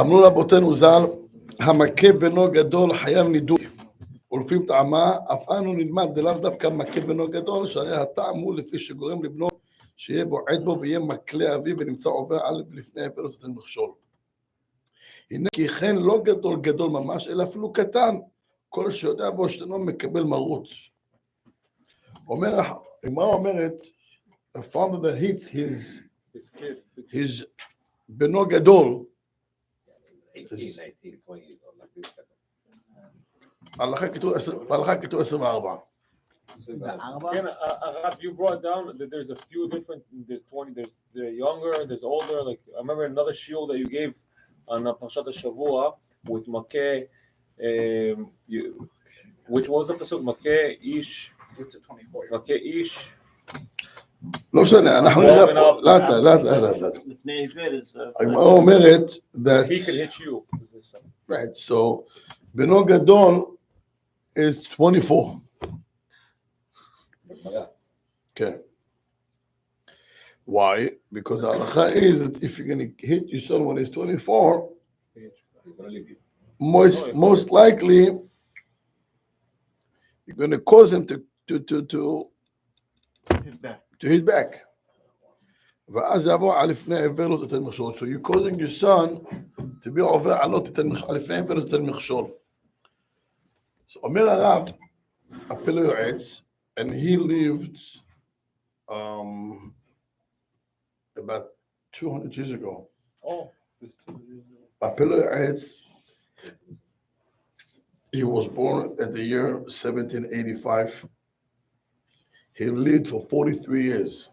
אמרו רבותינו ז"ל, המכה בנו גדול חייב נידוי, ולפי טעמה, אף אנו נלמד דלאו דווקא מכה בנו גדול, שהרי הטעם הוא לפי שגורם לבנו שיהיה בועט בו ויהיה מקלה אביו ונמצא עובר על לפני עבר נותן מכשול. הנה כי כן לא גדול גדול ממש, אלא אפילו קטן, כל שיודע בו שאינו מקבל מרות. הגמרא אומרת, a father that hits his בנו גדול, 18, 19, 20 years old, like this. הלכה כתוב 24. Again, Rav, you brought down that there's a few different, there's 20, there's the younger, there's older, like I remember another shiur that you gave on Parshat HaShavua with Makeh, which was the pasuk, Makeh Ish, Makeh Ish. לא משנה, אנחנו נראה פה, לאט. הגמרא אומרת that he could hit you. right, so בנו גדול is 24. Okay. Why? Because the halakha is that if you're going to hit your son when he's 24, most likely you're going to cause him to hit back. ואז יבוא על לפני עבר לא תיתן מכשול. So you're causing your son to be עובר על לא תיתן מכשול, על לפני עבר לא תיתן מכשול. So אומר הרב, הפלא יועץ, and he lived about 200 years ago. Oh, this 200 years ago. Pele Yoetz, he was born at the year 1785. He lived for 43 years.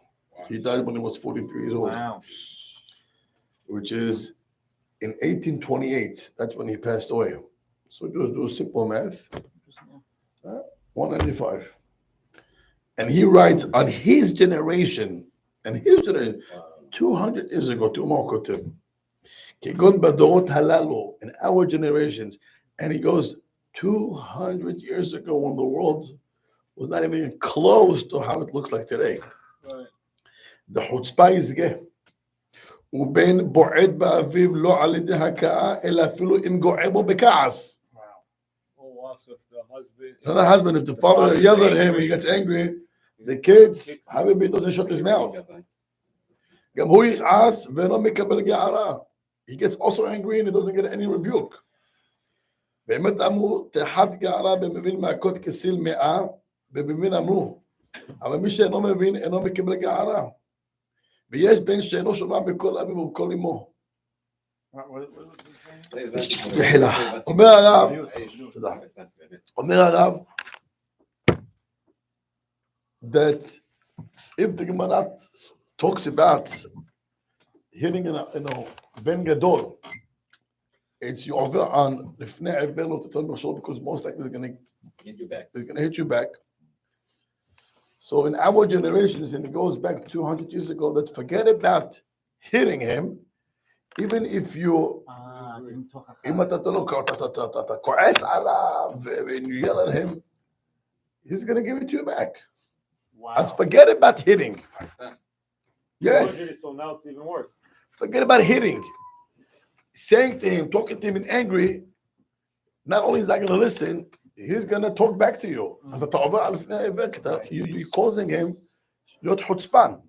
He died when he was 43 years old. Wow. Which is in 1828. That's when he passed away. So just do simple math. 195. And he writes on his generation, 200 years ago, to Mokotim, Kegon Badorot Halalo, in our generations, and he goes 200 years ago when the world was not even close to how it looks like today. Right. The chutzpah is gay. ובין בועט באביו לא על ידי הכאה, אלא אפילו אם גועה בו בכעס. Oh, wow. So if the husband... The husband, if the father yells at him and he gets angry, the kids, Habibi doesn't shut his mouth. גם הוא יכעס ואינו מקבל גערה. He gets also angry and he doesn't get any rebuke. באמת אמרו, תחת גערה במבין מהכות כסיל 100, במבין אמרו. אבל מי שאינו מבין, אינו מקבל גערה. ויש בן שאינו שומע בקול אביו ובקול אמו. מחילה. אומר הרב, תודה. אומר הרב, that if the Gemara talks about hitting Ben Gadol, it's you over on לפני עבר לא תיתן מכשול, because most likely they're going to hit you back. So in our generations, and it goes back 200 years ago, let's forget about hitting him, even if you אם אתה כועס עליו and you yell at him, he's going to give it to you back. Wow. Let's forget about hitting. Yes. So now it's even worse. Forget about hitting. Saying to him, talking to him in angry, not only is not going to listen, he's going to talk back to you. You're causing him להיות חוצפן.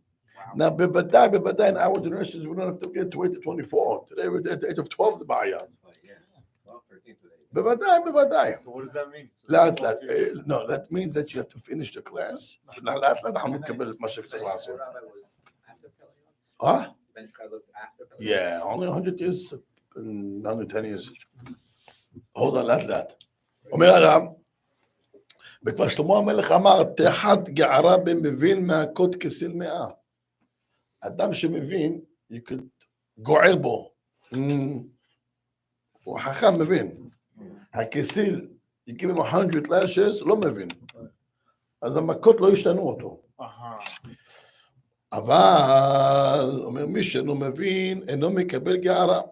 Now, בוודאי, in our generations, we don't have to get to wait to 24. Today, we're at the age of 12 is בעיה. בוודאי. So what does that mean? לאט. No, that means that you have to finish the class. לאט, אנחנו נקבל את מה שצריך לעשות. Huh? Yeah, only 100 years, 110 years. Hold on, לאט. אומר הרב, וכבר שלמה המלך אמר, תחת גערה במבין מהכות כסיל 100. אדם שמבין, גוער בו. הוא חכם מבין. הכסיל, you give him 100 lashes, לא מבין. אז המכות לא ישתנו אותו. אבל, אומר מי שאינו מבין, אינו מקבל גערה.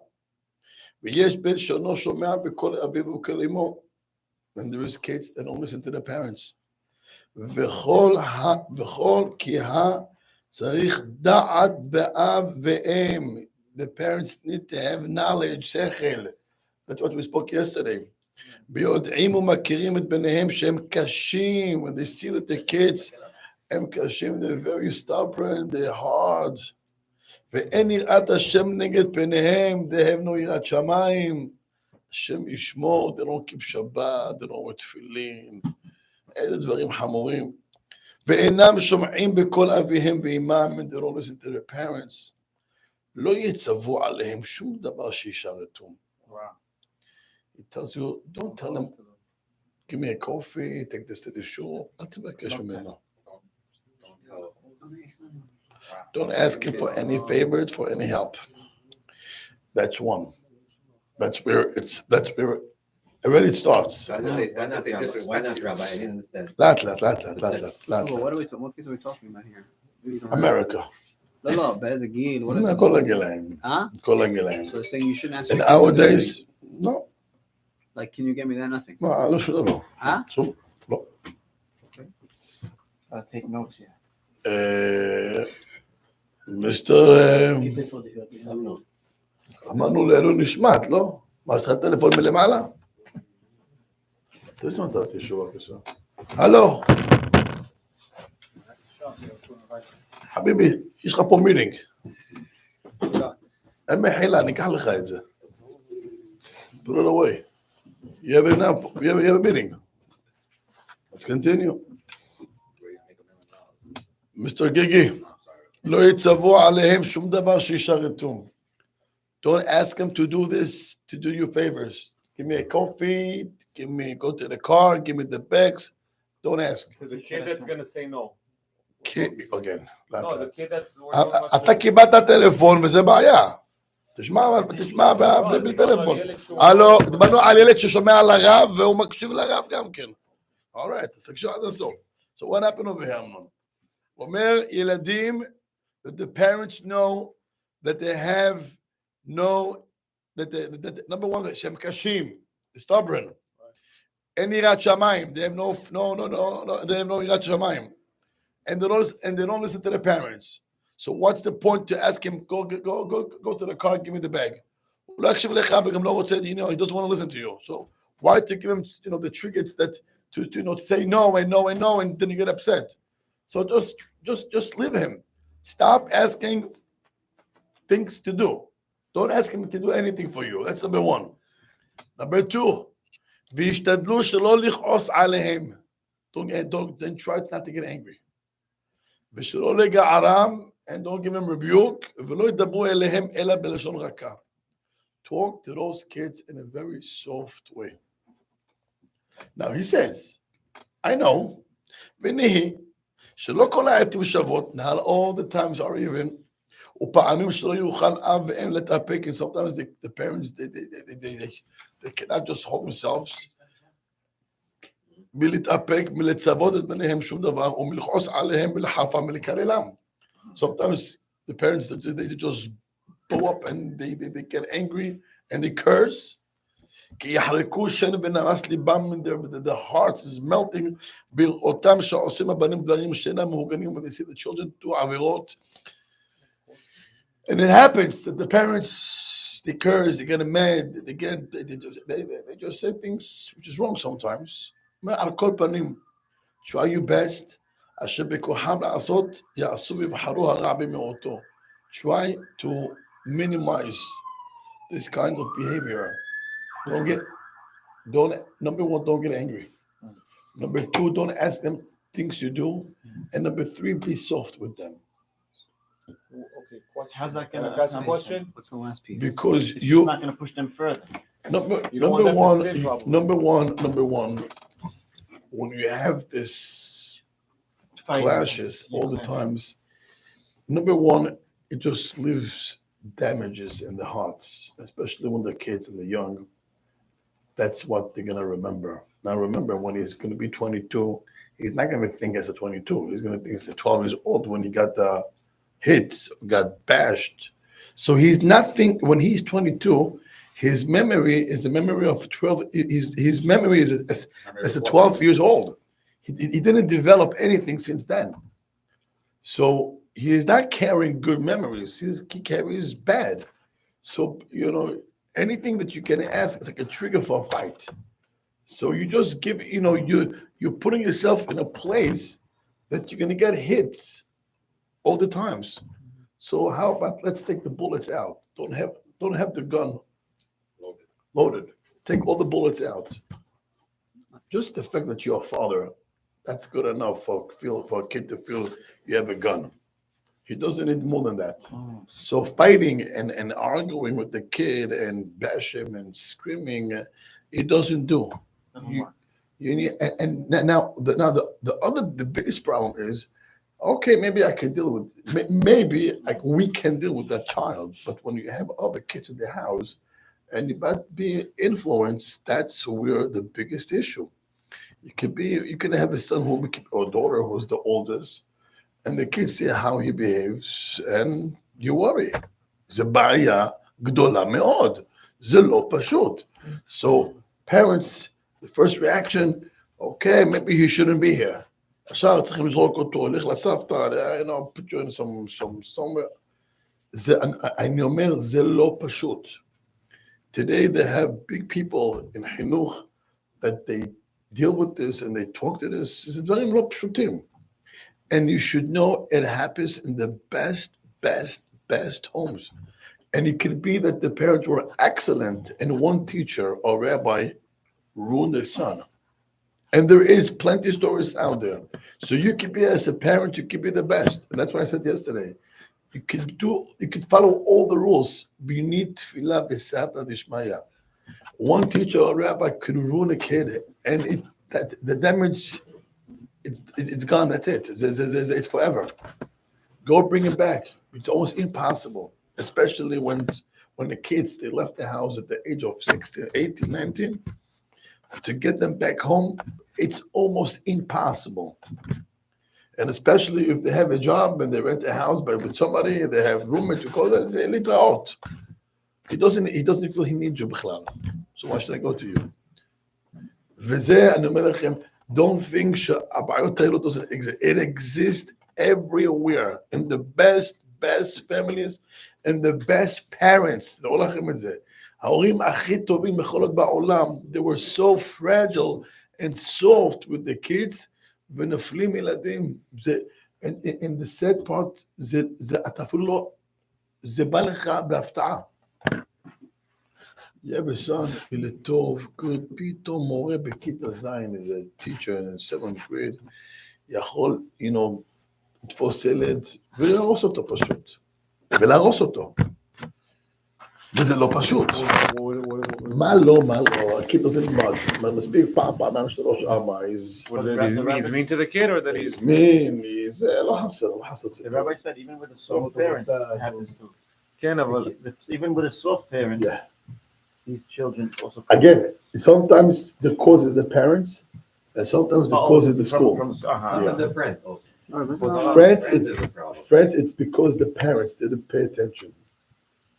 ויש בן שאינו שומע בקול אביו ובקול אמו. And there is kids that don't listen to their parents. וכל כי צריך דעת באב ואם. The parents need to have knowledge, sechel. That's what we spoke yesterday. ביודעים ומכירים את בניהם שהם קשים. When they see that the kids הם קשים, they're very stubborn, they're hard. ואין יראת השם נגד פניהם, they have no יראת שמיים. השם ישמור, they don't keep שבת, they don't wear תפילין. איזה דברים חמורים. ואינם שומעים בקול אביהם ואימם, and they don't listen to their parents. לא יצוו עליהם שום דבר שישרתו. He tells you, don't tell them, give me a coffee, take this to the shul. אל תבקש ממנו. Don't ask him for any favors, for any help. That's one. That's where it already starts. That's what they disrespect. Why not, Rabbi? I didn't understand. What case are we talking about here? America. לא, באיזה גיל? כל הגילאים. כל הגילאים. So saying you shouldn't ask. And nowadays, no. Like, can you get me that? Nothing. לא, לא שום דבר. שום, לא. Take notes here. מיסטר, אמרנו לאלו נשמט, לא? מה, יש לך טלפון מלמעלה? תשמע את התשובה בבקשה. הלו. חביבי, יש לך פה מיטינג. אין מחילה, ניקח לך את זה. Put it away. You have it now. You have a meeting. Let's continue. Mr. Gigi, לא יצוו עליהם שום דבר שישרתו. Don't ask them to do this, to do you favors. Give me a coffee, go to the car, give me the bags. Don't ask. To the kid that's going to say no. Kid, again. No, the kid that's... אתה קיבלת טלפון וזה בעיה. תשמע בלי טלפון. הלו, דברנו על ילד ששומע על הרב והוא מקשיב לרב גם כן. Alright, אז תקשיב עד הסוף. So what happened over here, man? הוא אומר, ילדים, that the parents know that they have that number one, שהם קשים, stubborn. אין יראת שמיים, they have no, they have no יראת שמיים. And they don't listen to the parents. So what's the point to ask him, go to the car, give me the bag? הוא לא יקשיב לך וגם לא רוצה, he doesn't want to listen to you. So why to give him, the triggers that to say no and no and no and then you get upset. So just leave him. Stop asking things to do. Don't ask him to do anything for you. That's number one. Number two, וישתדלו שלא לכעוס עליהם. Don't try not to get angry. ושלא לגערם, and don't give him rebuke, ולא ידברו אליהם אלא בלשון רכה. Talk to those kids in a very soft way. Now he says, I know, ונהי, שלא כל העתים שוות, not all the times are even, ופעמים שלא יוכל אב ואם להתאפק, and sometimes the parents, they cannot just hold themselves, מלהתאפק, מלצוות את בניהם שום דבר, ומלכעוס עליהם ולחרפם ולקללם. Sometimes the parents, they just blow up and they get angry and they curse. כי יחרקו שן ונמס ליבם, the hearts is melting, בראותם שעושים הבנים דברים שאינם מהוגנים, when they see the children do עבירות. And it happens that the parents, they curse, they get mad, they just say things which is wrong sometimes. על כל פנים, try your best, אשר בכוחם לעשות, יעשו ויבחרו הרע במיעוטו. Try to minimize this kind of behavior. Number one, don't get angry. Number two, don't ask them things to do. And number three, be soft with them. Okay, question. How's that going to Guys, a question? What's the last piece? Because It's just not going to push them further. Number one, when you have this clashes all the times, number one, it just leaves damages in the hearts, especially when the kids and the young. That's what they're going to remember. Now remember, when he's going to be 22, he's not going to think as a 22. He's going to think as a 12 years old when he got hit, got bashed. So he's not think when he's 22, his memory is the memory of 12. His memory is as a 12 years old. He didn't develop anything since then. So he is not carrying good memories. He carries bad. So, anything that you can ask is like a trigger for a fight. So you just give, you're putting yourself in a place that you're going to get hits all the times. So how about let's take the bullets out? Don't have the gun loaded. Take all the bullets out. Just the fact that you're a father, that's good enough for a kid to feel you have a gun. He doesn't need more than that. So fighting and arguing with the kid and bash him and screaming, it doesn't do. You need, and now the biggest problem is, okay, maybe I can deal with, maybe like we can deal with that child, but when you have other kids in the house and you might be influenced, that's where the biggest issue. You can have a son or a daughter who's the oldest, and the kids see how he behaves, and you worry. זה בעיה גדולה מאוד. זה לא פשוט. So parents, the first reaction, okay, maybe he shouldn't be here. עכשיו צריכים לזרוק אותו, הולך לסבתא, put you in somewhere. אני אומר, זה לא פשוט. Today they have big people in חינוך that they deal with this and they talk to this. It's very לא פשוטים. And you should know it happens in the best homes. And it could be that the parents were excellent and one teacher or rabbi ruined their son. And there is plenty of stories out there. So you could be, as a parent, you could be the best. And that's what I said yesterday. You could follow all the rules, but you need tefillah b'sata d'ishmaya. One teacher or rabbi could ruin a kid, and the damage, it's gone. That's it. It's forever. Go bring it back. It's almost impossible, especially when the kids, they left the house at the age of 16, 18, 19. To get them back home, it's almost impossible. And especially if they have a job and they rent a house with somebody, they have roommates, you call it, they litter out. He doesn't feel he needs you בכלל. So why should I go to you? וזה, אני אומר לכם, don't think שהבעיות האלו doesn't exist. It exists everywhere, in the best families and the best parents. לא לכם את זה. ההורים הכי טובים בכל בעולם, they were so fragile and soft with the kids, ונפלים ילדים. And the sad part, אתה אפילו לא, זה בא לך בהפתעה. You have a son, ילד טוב, good, פתאום מורה בכיתה זין, is a teacher in 7th grade, יכול, לתפוס ילד ולהרוס אותו פשוט. ולהרוס אותו. וזה לא פשוט. מה לא, הכיד נותן מספיק פעם, 3, 4, he's mean to the kid or that he's mean, זה לא חסר. The rabbi said even with the soft parents, it happens too. כן, אבל Even with the soft parents, Yeah. these children also. Again, sometimes the cause is the parents, and sometimes the cause is the school. From the school. Some of the friends also. Friends, Friends is a problem. it's because the parents didn't pay attention.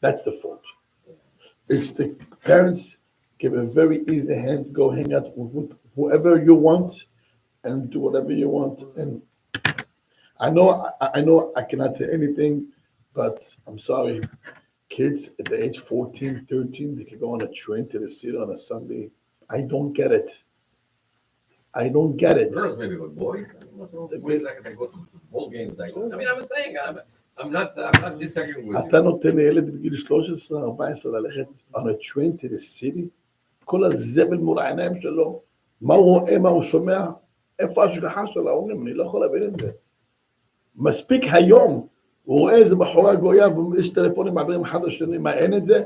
That's the fault. It's the parents give a very easy hand, go hang out with whoever you want and do whatever you want. And I know I cannot say anything, but I'm sorry. Kids at the age 14, 13, they can go on a train to the city on a Sunday. I don't get it. Girls maybe with boys. The boys they go to ball games. I'm saying I'm not disagreeing with you. אתה נותן לילד בגיל 13, 14 ללכת on a train to the city, כל הזבל מול העיניים שלו, מה הוא רואה, מה הוא שומע, איפה ההשגחה של ההורים, אני לא יכול להבין את זה. מספיק היום, הוא רואה איזה בחורה גויה, ויש טלפונים מעבירים אחד לשני, מה אין את זה?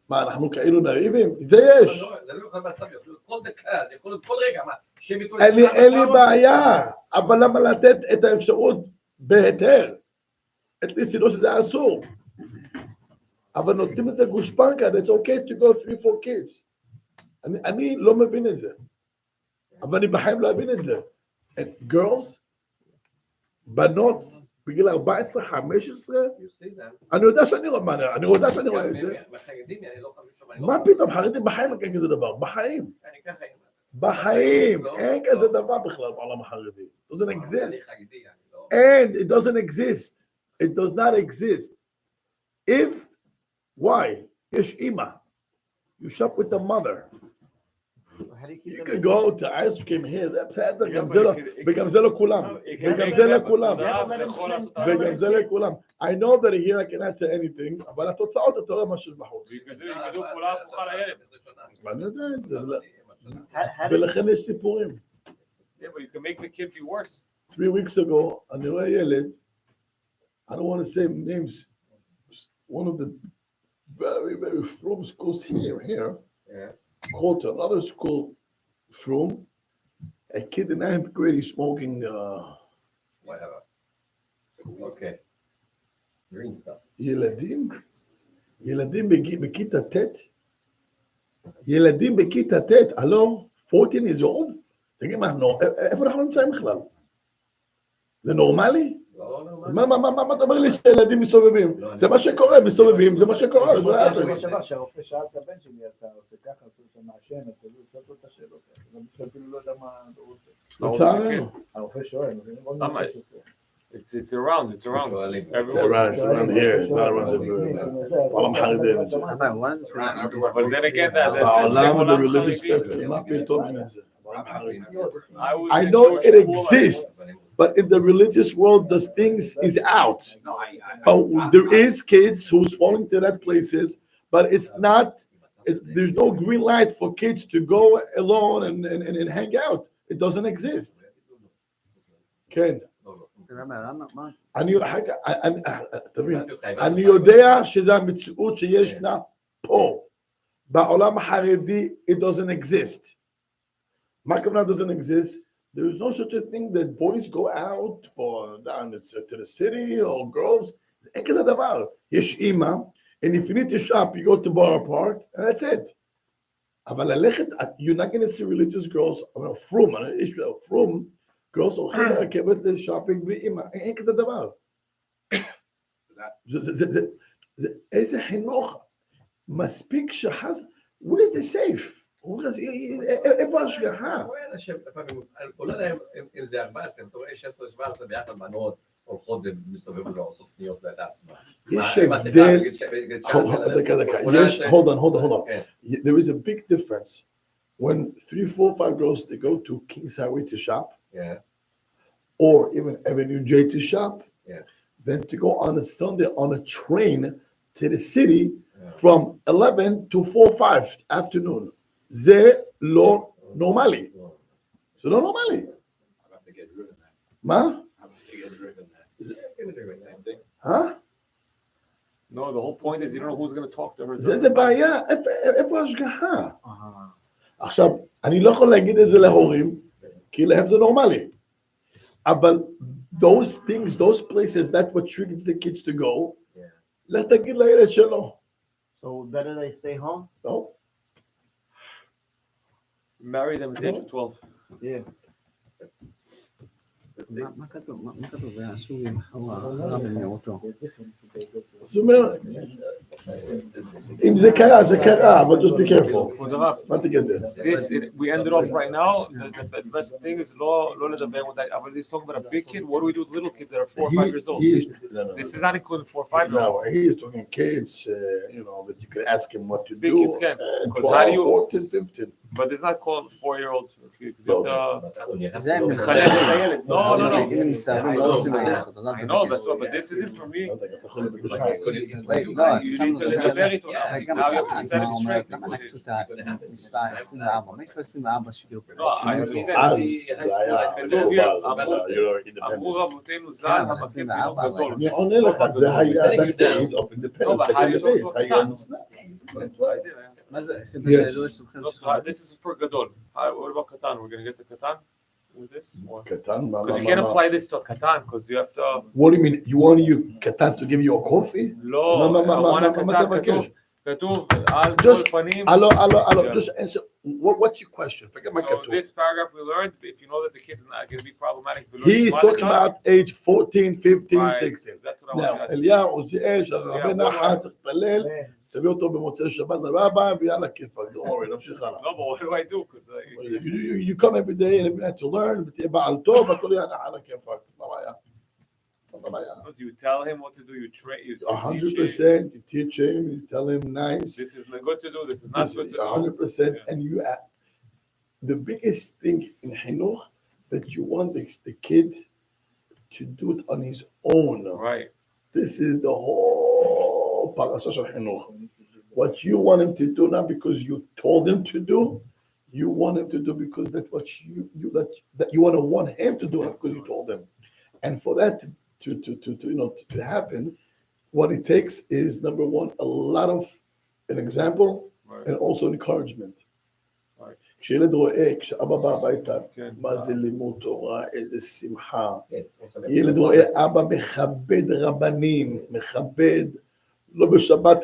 מה, אנחנו כאילו נאיבים? את זה יש. זה לא יכול בסבי, כל דקה, זה יכול להיות כל רגע, מה, אין לי בעיה, אבל למה לתת את האפשרות בהיתר? at least you know שזה אסור. אבל נותנים את הגושפנקה, it's okay to go 3-4 kids. אני לא מבין את זה. אבל אני בחיים לא מבין את זה. And girls, בנות, בגיל 14, 15, אני יודע שאני רואה את זה. מה פתאום, חרדים בחיים אין כזה דבר, בחיים, אין כזה דבר בכלל בעולם החרדי. It doesn't exist. And it doesn't exist. It does not exist. Why? יש אימא. You shop with the mother. How do you keep You them could in go to ice cream here, זה בסדר, Yeah, גם but זה לא, it could- וגם זה לא כולם. וגם זה לכולם. זה יכול לעשות וגם זה לכולם. I know that here I cannot say anything, אבל התוצאות אתה רואה משהו בחוץ. יגדלו כולה הפוכה לילד. ואני יודע את זה, How did ולכן יש סיפורים. Yeah, but you can make the kid be worse. 3 weeks ago, אני רואה ילד, I don't want to say names, one of the very, very from schools here, Yeah. called to another school from a kid in 9th grade, he's smoking Whatever. Okay. Green stuff. ילדים בכיתה ט', ילדים בכיתה ט', הלו, 14 years old, תגיד מה, איפה אנחנו נמצאים בכלל? זה נורמלי? לא, לא, מה אתה אומר לי שילדים מסתובבים? זה מה שקורה, מסתובבים, זה מה שקורה. בשבוע שעבר שהרופא שאל את הבן שלי, אתה עושה ככה, אתה עושה מעשן, אתה שואל אותו את השאלות האלה, הוא אפילו לא יודע מה הוא רוצה. לצערנו. הרופא שואל, הוא לא יודע שעושה. It's around. It's around here, it's not around the world. העולם חרדי. Rabbi, what does it say? But then again, that העולם עולם the religious חרדי. spectrum, מה פתאום אין את זה? העולם חרדי. I I know it exists, but in the religious world, those things is out. But there is kids who's falling to that places, but it's not. There's no green light for kids to go alone and hang out. It doesn't exist. כן. Rabbi, מה? אני יודע שזה המציאות שישנה פה. בעולם החרדי, it doesn't exist. מה הכוונה doesn't exist? There is no such a thing that boys go out for down to the city or girls. אין כזה דבר. יש אימא, and if you need to shop, you go to Borough Park, and that's it. אבל ללכת, you're not going to see religious girls, I mean, from Israel, from girls הולכים לרכבת לשופינג בלי אימא, אין כזה דבר. איזה חינוך מספיק שחז, where is the safe? איפה השגחה? הוא לא יודע אם זה 14, אתה רואה 16-17 ביחד בנות הולכות ומסתובבות ועושות קניות לעצמן. יש הבדל, hold on. There is a big difference when 3, 4, 5 girls, they go to King's Highway to shop, Yeah. or even Avenue J to shop, Yeah. then to go on a Sunday on a train to the city from 11 to 4, 5 afternoon. זה לא נורמלי. זה לא נורמלי. מה? Huh? No, the whole point is you don't know who's going to talk to her. זה בעיה, איפה ההשגחה? עכשיו, אני לא יכול להגיד את זה להורים, כי להם זה נורמלי. אבל those things, those places, that's what triggers the kids to go, לך תגיד לילד שלו. So better they stay home? No? Marry them at the age of 12. Yeah. מה כתוב? מה כתוב? ועשו עם הרב לנאותו. זאת אומרת, אם זה קרה, זה קרה, אבל just be careful. כבוד הרב, מה תגדל? we ended off right now. The best thing is לא לדבר מדי, אבל this talking about a big kid. What do we do with little kids that are 4 or 5 years old? This is not including 4 or 5 years No, old. he is talking kids, you know, that you can ask him what to Big do. kids can, because how do you- 14, 15. But it's not called 4-year-old. Because you have to... זה הם לחנך את הילד. No. אם הם מסתובבים לא רוצים לעשות. I know, that's what, but this isn't for me. לא יודע, אתה יכול לדבר. You need to לדבר איתו. Now you have to set it straight. למה לקחו את המספר 24? מה יקרה 24 שכאילו? No, I understand. אז זה היה אמרו רבותינו ז"ל, המכה פינוק גדול. אני עונה לך, זה היה that's the age of independence. but how do you talk to a היה קטן? מה זה? No, this is for גדול. What about קטן? We're going to get the קטן with this? קטן, מה, Because you can't apply this to a קטן, because you have to... What do you mean? You want you קטן to give you a coffee? לא, I want a קטן, כתוב על כל פנים. Hello, just answer. What's your question? forget my So כתוב. this paragraph we learned, if you know that the kid's not going to be problematic. He's talking about age 14, 15, Right. 16. That's what I want Now, to ask. אליהו, יש, הרבה נחת, צריך להתפלל, תביא אותו במוצאי שבת לרבה, ויאללה כיפאק, don't worry, נמשיך הלאה. No, but what do I do? Because You come every day and every night to learn, ותהיה בעל טוב, הכל יהיה על הכיפאק, מה הבעיה? מה הבעיה? Do you tell him what to do? You train. You teach him. 100%, you teach him, you tell him nice. This is good to do. This is not good to do. 100%, Yeah. and you the biggest thing in Chinuch that you want the kid to do it on his own. Right. This is the whole parasha of Chinuch. What you want him to do not because you told him to do, you want him to do because that's what that you want him to do it because you told him. And for that to happen, what it takes is number one, a lot of an example Right. and also encouragement. Right. כשילד רואה, כשאבא בא הביתה, כן. מה זה לימוד תורה, איזה שמחה. כן, ילד רואה אבא מכבד רבנים, מכבד, לא בשבת,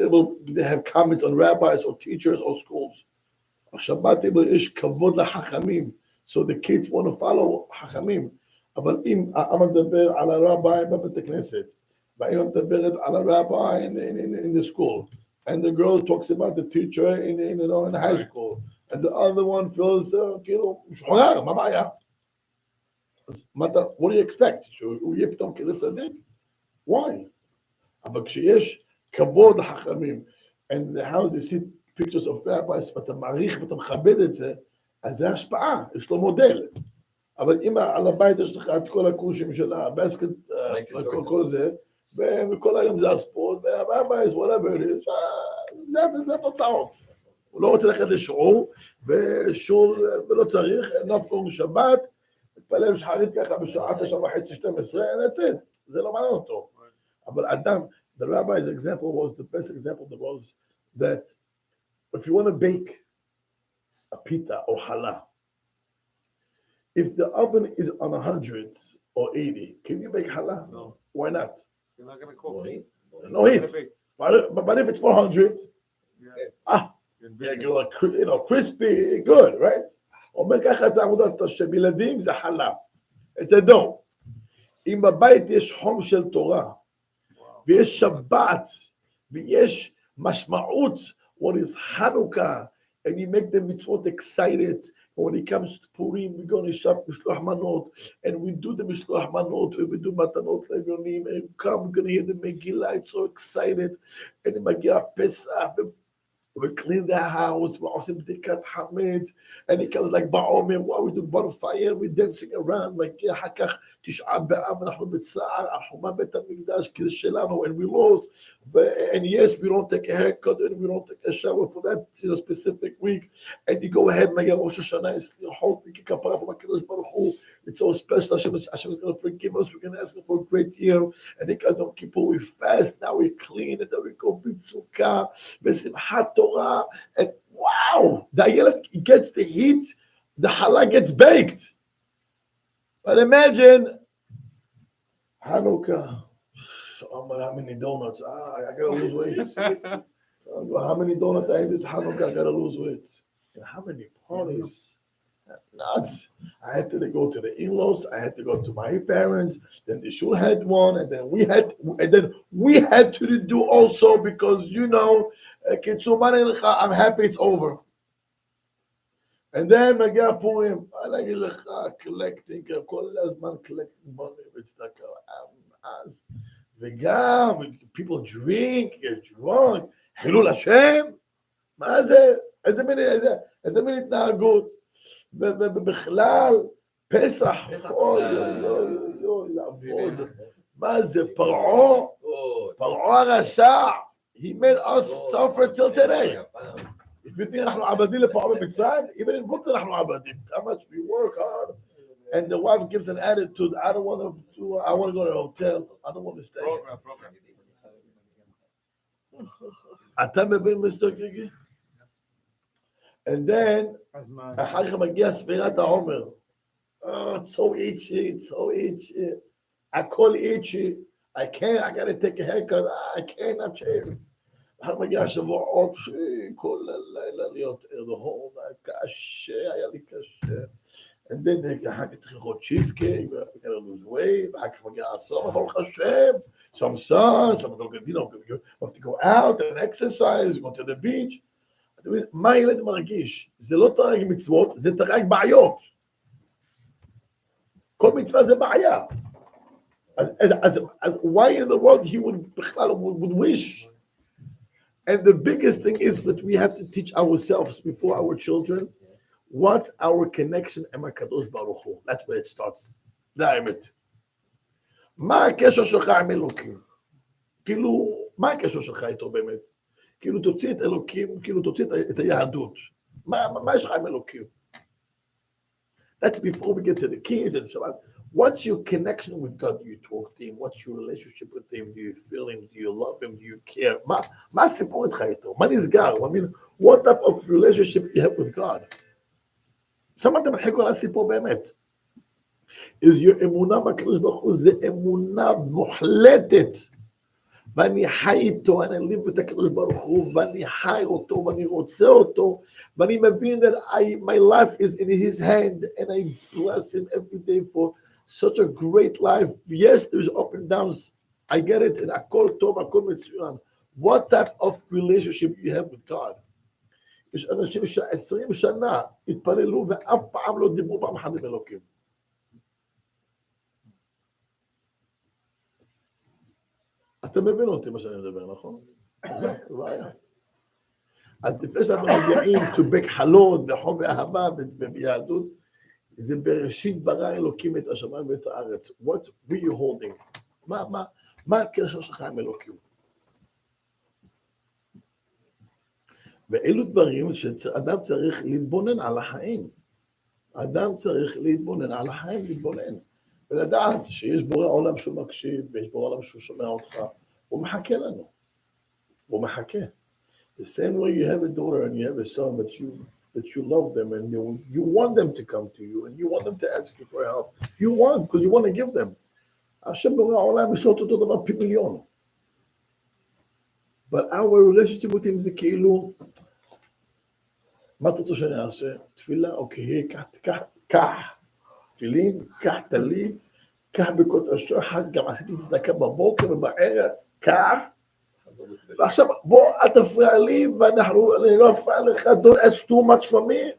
they have comments on rabbis or teachers or schools. השבת יש כבוד לחכמים, so the kids want to follow חכמים. אבל אם אבא מדבר על הרבי בבית הכנסת, ואמא מדברת על הרבי in the school, and the girl talks about the teacher in high school, and the other one feels כאילו משוחרר, מה הבעיה? אז what do you expect? שהוא יהיה פתאום כזה צדיק? Why? אבל כשיש כבוד לחכמים, and the house you see pictures of rabbis, ואתה מעריך ואתה מכבד את זה, אז זה השפעה, יש לו מודל. אבל אם על הבית יש לך את כל הקורשים של הבסקט, כל זה, וכל היום זה הספורט, והרבייס, whatever it is, זה התוצאות. הוא לא רוצה ללכת לשיעור, ולא צריך, נפקור שבת, מתפלל שחרית ככה בשעה 9:30, 12, that's it. זה לא מעניין אותו. אבל אדם, the rabbi's example was, the best example that was, that if you want to bake a pita or challah, if the oven is on 100 or 80, can you bake challah? No. Why not? You're not gonna cook. No heat. But if it's 400, Yeah. crispy, good, right? אומר ככה זה עבודת השם, ילדים זה חלה, it's a dough. אם בבית יש חום של תורה, ויש שבת, ויש משמעות, what is Hanukkah, and you make the mitzvot excited, and when it comes to Purim, we're going to shop Mishloach Manot, and we do the Mishloach Manot, and we do Matanot Levionim, and we come, we're going to hear the Megillah, it's so excited, and the Megillah Pesach, we clean the house, we also b'dikat hametz, and it comes like ba'omer, while we do bonfire, we're dancing around, like hakach tish'a b'av, אנחנו בצער, על חומה בית המקדש, כי זה שלנו, and we lost, and yes, we don't take a haircut, and we don't take a shower for that specific week, and you go ahead, מגיע ראש השנה, סליחות, וככפרה from HaKadosh Baruch Hu, it's so special, Hashem is going to forgive us, we're going to ask him for a great year, and it comes on Kippur, we fast, now we clean, and then we go b'tzukah, v'simchat Torah, and wow, the Ayelet gets the heat, the challah gets baked. But imagine Hanukkah. Oh, how many donuts? I gotta lose weight. How many donuts I ate this Hanukkah? I gotta lose weight. And how many parties? Nuts. I had to go to the in-laws. I had to go to my parents. Then the shul had one, and then we had to do also because I'm happy it's over. And then מגיע פורים, אני אגיד לך, collecting, כל הזמן collecting money, אז, וגם, people drink, get drunk, חילול השם, מה זה? איזה מין התנהגות? ובכלל, פסח, אוי, לעבוד, מה זה, פרעה הרשע, he made us suffer till today. If you think אנחנו עבדים לפרעה במצרים, even in Brooklyn אנחנו עבדים, how much we work hard, and the wife gives an attitude, I want to go to a hotel, I don't want to stay. אתה מבין, מיסטר גיגי? And then, אחר כך מגיע ספירת העומר. So itchy, הכל itchy, I gotta take a haircut, I cannot shave. אחר כך מגיע שבועות, כל הלילה להיות the whole night, קשה, היה לי קשה. And then, אחר כך צריך לאכול cheesecake, I gotta lose weight, ואחר כך מגיע הסוף, ברוך השם, some sun, some have to go out and exercise, go to the beach. מה הילד מרגיש? זה לא תרג מצוות, זה תרג בעיות. כל מצווה זה בעיה. As why in the world he would wish? And the biggest thing is that we have to teach ourselves before our children what's our connection עם הקדוש ברוך הוא. That's where it starts. זה האמת. מה הקשר שלך עם אלוקים? כאילו, מה הקשר שלך איתו באמת? כאילו תוציא את אלוקים, כאילו תוציא את היהדות. מה יש לך עם אלוקים? That's before we get to the kids and so on. What's your connection with God? Do you talk to him? What's your relationship with him? Do you feel him? Do you love him? Do you care? מה הסיפור איתך איתו? מה נסגר? I mean, what type of relationship you have with God? שמעתם אחרי כל הסיפור באמת. is your אמונה בקדוש ברוך הוא, זה אמונה מוחלטת. ואני חי איתו, אני live את הקדוש ברוך הוא, ואני חי אותו, ואני רוצה אותו, ואני מבין that my life is in his hand, and I bless him every day for such a great life. Yes, there's up and downs, I get it, and הכל טוב, הכל מצוין. What type of relationship you have with God? יש אנשים ש20 שנה התפללו, ואף פעם לא דיברו פעם אחת עם אלוקים. אתה מבין אותי מה שאני מדבר, נכון? זה בעיה. אז לפני שאנחנו מגיעים to big חלות וחום ואהבה וביהדות, זה בראשית ברא אלוקים את השמיים ואת הארץ. What were you holding? מה הקשר שלך עם אלוקים? ואלו דברים שאדם צריך להתבונן על החיים. אדם צריך להתבונן על החיים, להתבונן. ולדעת שיש בורא עולם שהוא מקשיב, ויש בורא עולם שהוא שומע אותך, הוא מחכה לנו. הוא מחכה. The same way you have a daughter and you have a son that you love them and you want them to come to you and you want them to ask you for help. You want, because you want to give them. השם בורא העולם יש לו אותו דבר פי מיליון. But our relationship with him זה כאילו, מה אתה רוצה שאני אעשה? תפילה, אוקיי, קח. תפילין, קח טלית, קח בקות השוחד, גם עשיתי צדקה בבוקר ובערב, קח. ועכשיו בוא, אל תפריע לי, אני לא אפריע לך, don't ask too much for me,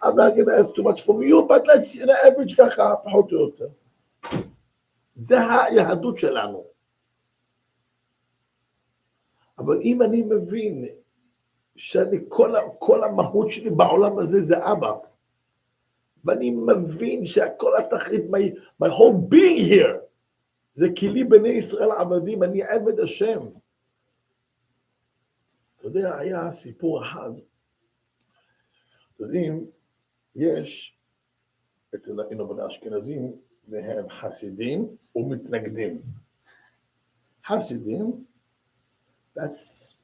I'm not going to ask too much from you, but let's, in average ככה, פחות או יותר. זה היהדות שלנו. אבל אם אני מבין שאני, כל המהות שלי בעולם הזה זה אבא, ואני מבין שהכל התכלית, my whole being here, זה כלי בני ישראל עבדים, אני עבד השם. אתה יודע, היה סיפור אחד, אתם יודעים, יש אצלנו בני אשכנזים, והם חסידים ומתנגדים. חסידים, that's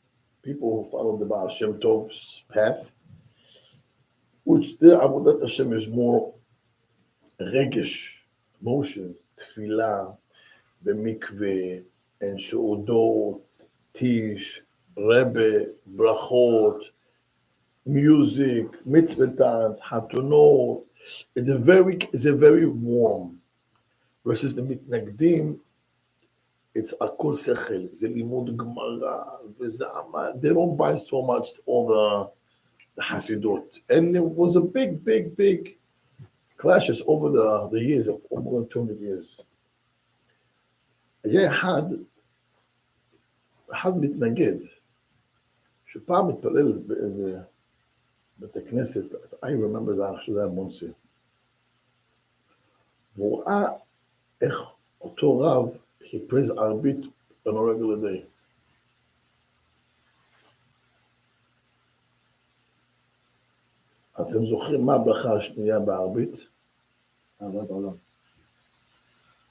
people who follow the Baal Shem Tov's path, which their עבודת השם is more רגש, motion, תפילה, במקווה, and סעודות, טיש, רבה, ברכות, music, מצוותans, חתונות. It's a very warm. versus the מתנגדים, it's הכל שכל, זה לימוד גמרא, וזה עמד, they don't buy so much all the Hasidut. And there was a big clashes over the years, of more than 200 years. היה אחד מתנגד, שפעם מתפלל באיזה בית הכנסת, I remember that, שזה היה מונסי. והוא ראה איך אותו רב, he prays ערבית on a regular day. אתם זוכרים מה הברכה השנייה בערבית? אהבת העולם.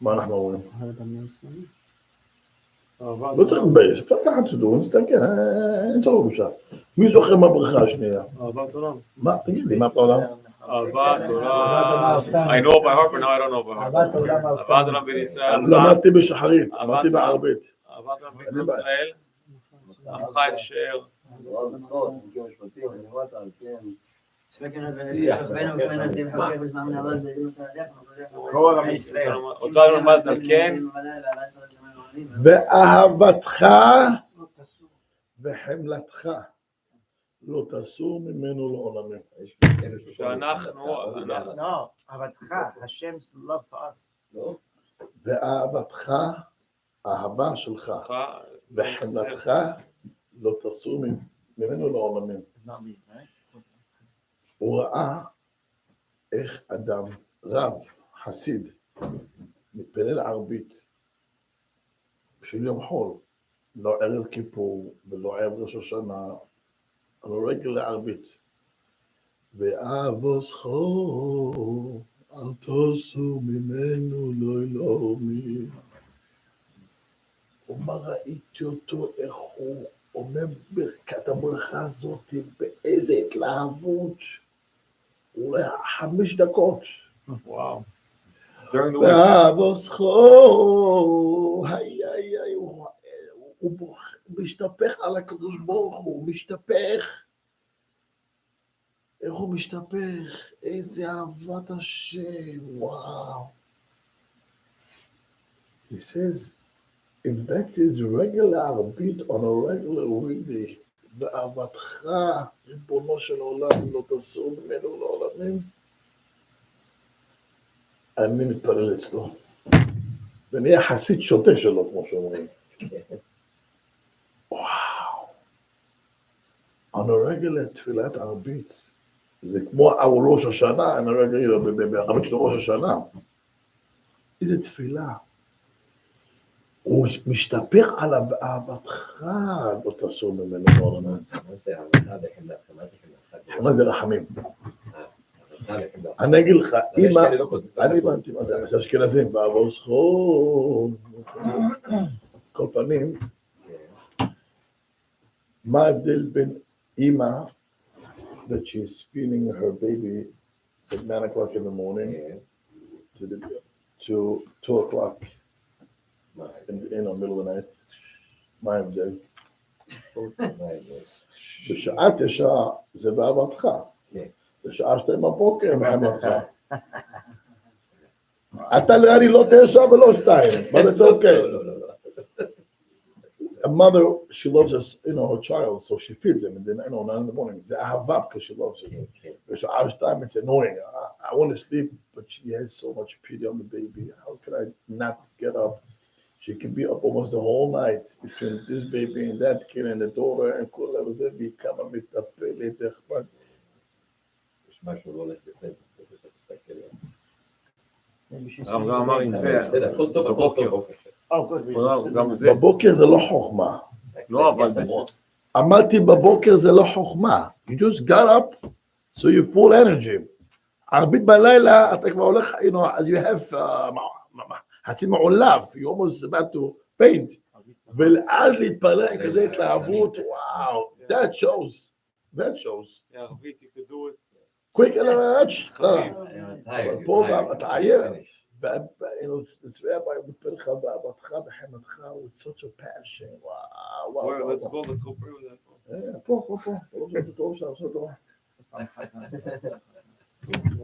מה אנחנו אומרים? לא צריך להתבייש, אפשר לקחת סידור, נסתכל, אין צורך בושה. מי זוכר מה הברכה השנייה? אהבת עולם. מה, תגיד לי, מה אהבת העולם? אהבת עולם. I know by heart, but now I don't know by heart. אהבת עולם בישראל. למדתי בשחרית, למדתי בערבית. אהבת עולם בישראל. עמך אשר. כל עם ישראל. אותו למד על כן. ואהבתך וחמלתך לא תסור ממנו לעולמים. שאנחנו, No, אהבתך, Hashem's love for us. ואהבתך, האהבה שלך, וחמלתך, לא תסור ממנו לעולמים. הוא ראה איך אדם, רב, חסיד, מתפלל ערבית, בשביל יום חול, לא ערב כיפור ולא ערב ראש השנה, אבל רגל לערבית. ואבו זכור, אל תוסו ממנו לא אלוהים. ומה ראיתי אותו, איך הוא אומר ברכת הברכה הזאת, באיזה התלהבות, אולי 5 דקות. וואו. ואבו זכור, הוא משתפך על הקדוש ברוך הוא, משתפך. איך הוא משתפך, איזה אהבת השם, וואו. He says, if that is regular ערבית on a regular weekday, ואהבתך, ריבונו של עולם, לא תסור ממנו לעולמים, אני מתפלל אצלו. ואני החסיד שוטה שלו, כמו שאומרים. וואו. On a regular תפילת ערבית, זה כמו ראש השנה, אני רגע בערבית של ראש השנה. איזה תפילה. הוא משתפך על אהבתך, לא תסור ממנו לעולמים. מה זה אהבתך וחמלתך? מה זה חמלתך? מה זה רחמים? אני אגיד לך, אמא, אני הבנתי מה זה, אשכנזים, בעבור זכור, כל פנים, מה ההבדל בין אמא, that she's feeding her baby at 9 o'clock in the morning to 2 o'clock in the middle of the night, מה ההבדל? בשעה 9 זה באהבתך. בשעה 2 בבוקר, מחמתך. אתה נראה לי לא 9 ולא 2, but it's okay. A mother, she loves her, her child, so she feeds him, and then, 9 in the morning, זה אהבה because she loves him. בשעה 2, it's annoying. I want to sleep, but she has so much pity on the baby. How can I not get up? She can be up almost the whole night between this baby and that kid and the daughter, and כל זה, והיא כמה מטפלת, אכפת. משהו לא הולך בסדר, זה צריך להסתכל עליו. הרב גם אמר עם זה, הכל טוב, הכל טוב. גם זה. בבוקר זה לא חוכמה. לא, אבל אמרתי בבוקר זה לא חוכמה. You just got up, so you full energy. ערבית בלילה, אתה כבר הולך, you have חצי מעולב, you almost about to faint. ולאז להתפלל כזה התלהבות, וואו, that shows. ערבית, you could do it. quick and פה אתה עייף. this rabbi מתפלל לך באהבתך בחמתך with such a passion. וואו. Let's go pray with that. פה.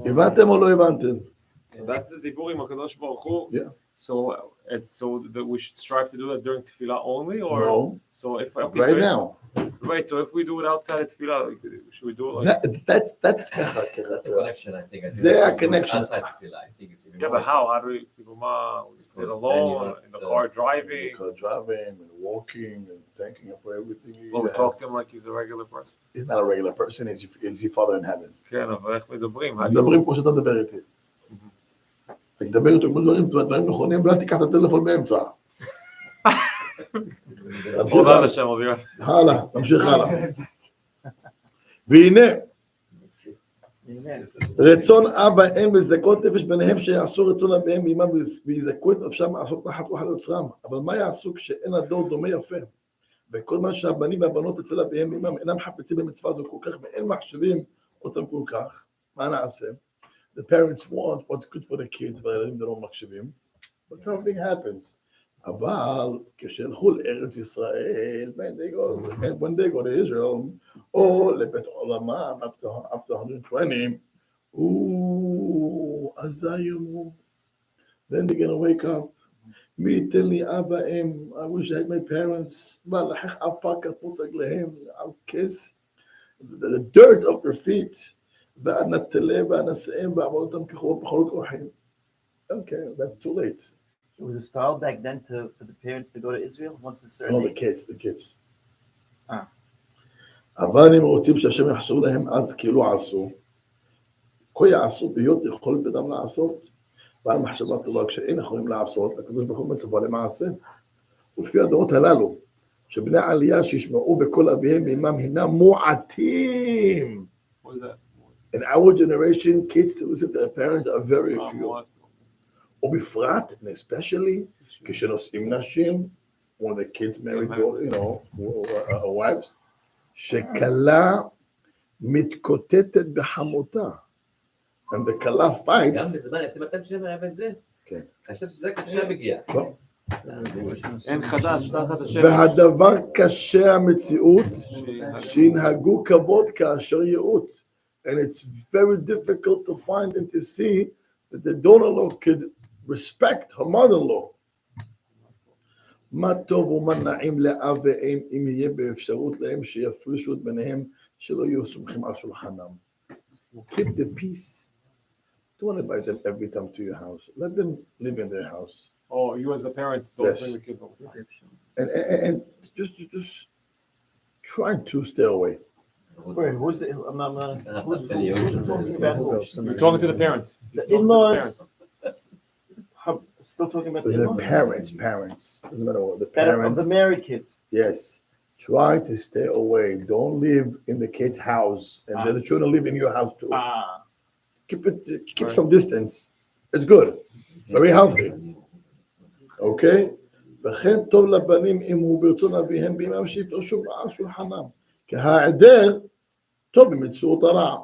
הבנתם או לא הבנתם? So that's the דיבור עם הקדוש ברוך הוא. Yeah. So we should strive to do that during tefillah only, or No. so if Right now. Right, so if we do it outside of tefillah, should we do it like that's That's a connection, I think. זה ה-connection. Outside tefillah, I think it's even yeah, more. but how do we people we sit alone in the car driving? Driving and walking and thanking him for everything. Well, we talk to him like he's a regular person. He's not a regular person, he's your father in heaven. כן, אבל איך מדברים? מדברים כמו שאתה מדבר איתי. תדבר איתו כמו דברים נכונים, ואל תיקח את הטלפון באמצע. הלאה, נמשיך הלאה. והנה, רצון אבא הם לזכות נפש ביניהם שיעשו רצון אביהם ואמם ויזכו את נפשם לעשות נחת רוח על אוצרם. אבל מה יעשו כשאין הדור דומה יפה? וכל מה שהבנים והבנות אצל אביהם ואמם אינם חפצים במצווה זו כל כך ואין מחשבים אותם כל כך. מה נעשה? The parents want what's good for the kids, but they don't מקשיבים. But something happens. אבל כשהלכו לארץ ישראל, when they go to Israel, או לבית עולמם, after 120, אזי יאמרו, then they're going to wake up. מי ייתן לי אבא אם, I wish I had my parents, ולחך עפר כפות רגליהם, על כס, the dirt of their feet, ואנטלה ואנשאם ועמוד אותם כחולות בחולות אורחים. Okay, that's too late. It was a style back then for the parents to go to Israel once the No, surname. the kids. אה. אבל אם רוצים שהשם יחשוב להם אז כאילו עשו, כה יעשו בהיות יכול בדם לעשות, ועל מחשבה טובה כשאין יכולים לעשות, הקדוש ברוך הוא מצווה למעשה. ולפי הדורות הללו, שבני עלייה שישמעו בקול אביהם ועמם הינם מועטים. What is that? In our generation, kids to listen to their parents are very few. ובפרט, and especially, כשנושאים נשים, when the kids married, you know, wives, שכלה מתקוטטת בחמותה. And the כלה fights. גם בזמן, מתי שלהם היה בן זה? כן. חשבתי שזה קשה מגיע. לא. אין חדש, תחת השמש. והדבר קשה המציאות, שינהגו כבוד כאשר ייעוץ. And it's very difficult to find and to see that the daughter-in-law could respect her mother-in-law. מה טוב ומה נעים לאב ואם אם יהיה באפשרות להם שיפרישו את ביניהם שלא יהיו סומכים על שולחנם. Keep the peace. Don't invite them every time to your house. Let them live in their house. Oh, you as the parent don't Yes. bring the kids over. And just try to stay away. Wait, who's the? I'm not. Who's talking about? You're talking to the parents. The in-laws. Still talking about the The in-laws? parents. Doesn't matter what. The That of parents. the married kids. Yes. Try to stay away. Don't live in the kid's house, and then the children live in your house too. Ah. Keep some distance. It's good. It's very healthy. Okay? וכן טוב לבנים אם הוא ברצון אביהם בימם שיפרשו על שולחנם. כי העדר טוב במציאות הרע.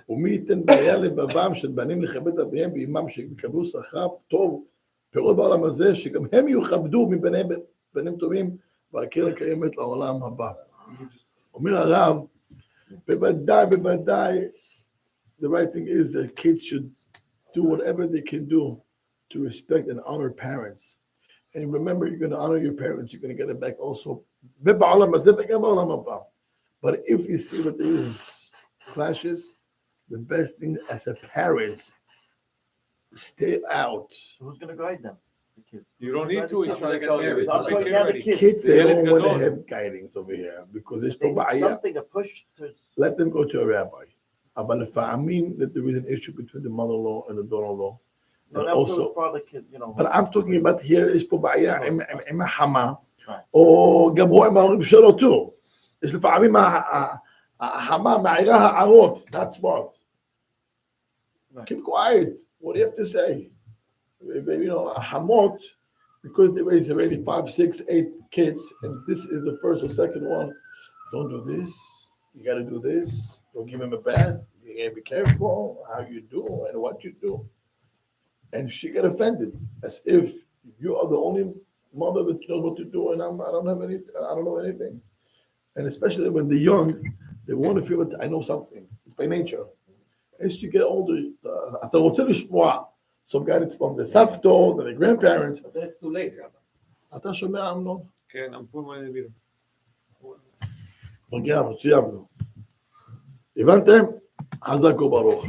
ומי ייתן בעיה לבבם של בנים לכבד אביהם בימם שיקבלו שכר טוב פירות בעולם הזה, שגם הם יכבדו מבניהם בנים טובים והקרן קיימת לעולם הבא. אומר הרב, בוודאי, the right thing is that kids should do whatever they can do to respect and honor parents. And remember, you're going to honor your parents. You're going to get it back also. But if you see that there is clashes, the best thing as a parent, stay out. So who's going to guide them? The kids. You don't need to. He's trying to Get tell you. married. Stop I'm talking making about the ready. kids. Kids, they Yeah, don't want to gadol. have guidance over here because there's They need probably something to push to. let them go to a rabbi. But if I mean that there is an issue between the mother-in-law and the daughter-in-law, No, and that was also, the father kid, you know. but I'm talking about here is פה בעיה עם החמה, או גם הוא עם ההורים שלו too. יש לפעמים החמה מעירה הערות, that's what. Keep quiet, what do you have to say? You know, החמות, because they raise already 5, 6, 8 kids, and this is the first or second one, don't do this, you gotta do this, don't give him a bath, you gotta be careful how you do and what you do. And she got offended, as if you are the only mother that knows what to do, and I don't know anything. And especially when they're young, they want to feel that I know something. It's by nature. As you get older, אתה רוצה לשמוע some guidance from the סבתות, the grandparents. But then it's too late. אתה שומע אמנון? כן, I'm putting my name in. מגיע, סיימנו. הבנתם? חזק וברוך.